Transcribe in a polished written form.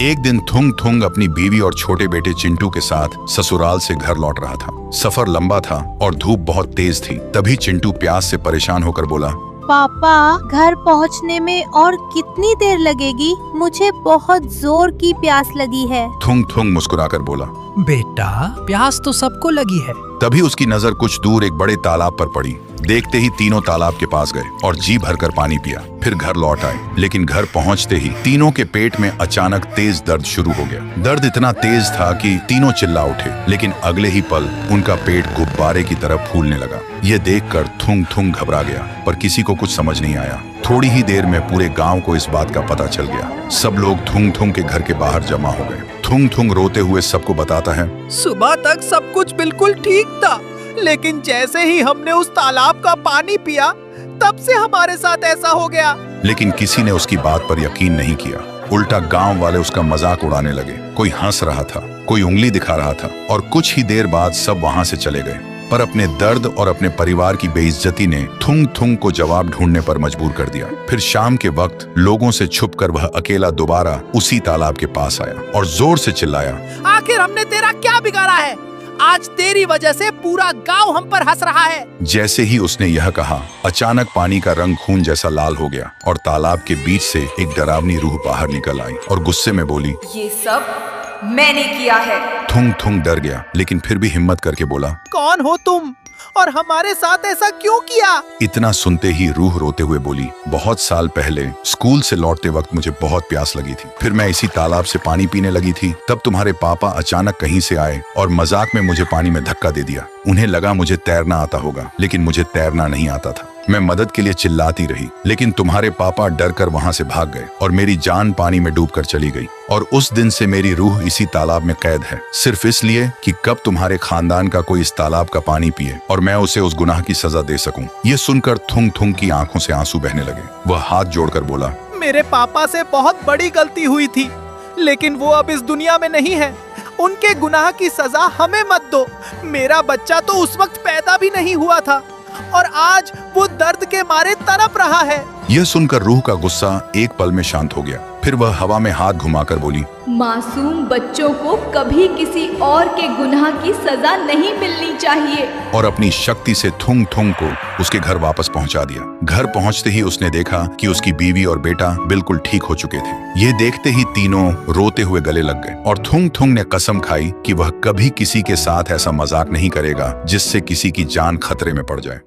एक दिन थुंग थुंग अपनी बीवी और छोटे बेटे चिंटू के साथ ससुराल से घर लौट रहा था। सफर लंबा था और धूप बहुत तेज थी। तभी चिंटू प्यास से परेशान होकर बोला, पापा, घर पहुंचने में और कितनी देर लगेगी? मुझे बहुत जोर की प्यास लगी है। थुंग थुंग मुस्कुराकर बोला, बेटा, प्यास तो सबको लगी है। तभी उसकी नजर कुछ दूर एक बड़े तालाब पर पड़ी। देखते ही तीनों तालाब के पास गए और जी भरकर पानी पिया। फिर घर लौट आए, लेकिन घर पहुंचते ही तीनों के पेट में अचानक तेज दर्द शुरू हो गया। दर्द इतना तेज था कि तीनों चिल्ला उठे, लेकिन अगले ही पल उनका पेट गुब्बारे की तरह फूलने लगा। ये देखकर थुंग थुंग घबरा गया, पर किसी को कुछ समझ नहीं आया। थोड़ी ही देर में पूरे गांव को इस बात का पता चल गया। सब लोग थुंग थुंग के घर के बाहर जमा हो गए। थुंग थुंग रोते हुए सबको बताता है, सुबह तक सब कुछ बिल्कुल ठीक था, लेकिन जैसे ही हमने उस तालाब का पानी पिया, तब से हमारे साथ ऐसा हो गया। लेकिन किसी ने उसकी बात पर यकीन नहीं किया। उल्टा गांव वाले उसका मजाक उड़ाने लगे। कोई हंस रहा था, कोई उंगली दिखा रहा था, और कुछ ही देर बाद सब वहां से चले गए। पर अपने दर्द और अपने परिवार की बेइज्जती ने थुंग थुंग को जवाब ढूंढने पर मजबूर कर दिया। फिर शाम के वक्त लोगों से छुपकर वह अकेला दोबारा उसी तालाब के पास आया और जोर से चिल्लाया, आखिर हमने तेरा क्या बिगाड़ा है? आज तेरी वजह से पूरा गांव हम पर हंस रहा है। जैसे ही उसने यह कहा, अचानक पानी का रंग खून जैसा लाल हो गया और तालाब के बीच से एक डरावनी रूह बाहर निकल आई और गुस्से में बोली, ये सब मैंने किया है। थुंग थुंग डर गया, लेकिन फिर भी हिम्मत करके बोला, कौन हो तुम और हमारे साथ ऐसा क्यों किया? इतना सुनते ही रूह रोते हुए बोली, बहुत साल पहले स्कूल से लौटते वक्त मुझे बहुत प्यास लगी थी। फिर मैं इसी तालाब से पानी पीने लगी थी। तब तुम्हारे पापा अचानक कहीं से आए और मजाक में मुझे पानी में धक्का दे दिया। उन्हें लगा मुझे तैरना आता होगा, लेकिन मुझे तैरना नहीं आता था। मैं मदद के लिए चिल्लाती रही, लेकिन तुम्हारे पापा डर कर वहां से भाग गए और मेरी जान पानी में डूबकर चली गई। और उस दिन से मेरी रूह इसी तालाब में कैद है, सिर्फ इसलिए कि कब तुम्हारे खानदान का कोई इस तालाब का पानी पिए और मैं उसे उस गुनाह की सजा दे सकूं। ये सुनकर थुंग थुंग की आंखों से आंसू बहने लगे। वह हाथ जोड़कर बोला, मेरे पापा से बहुत बड़ी गलती हुई थी, लेकिन वो अब इस दुनिया में नहीं है। उनके गुनाह की सजा हमें मत दो। मेरा बच्चा तो उस वक्त पैदा भी नहीं हुआ था और आज वो दर्द के मारे तड़प रहा है। यह सुनकर रूह का गुस्सा एक पल में शांत हो गया। फिर वह हवा में हाथ घुमाकर बोली, मासूम बच्चों को कभी किसी और के गुनाह की सजा नहीं मिलनी चाहिए। और अपनी शक्ति से थुंग थुंग को उसके घर वापस पहुंचा दिया। घर पहुंचते ही उसने देखा कि उसकी बीवी और बेटा बिल्कुल ठीक हो चुके थे। ये देखते ही तीनों रोते हुए गले लग गए और थुंग थुंग ने कसम खाई कि वह कभी किसी के साथ ऐसा मजाक नहीं करेगा जिससे किसी की जान खतरे में पड़ जाए।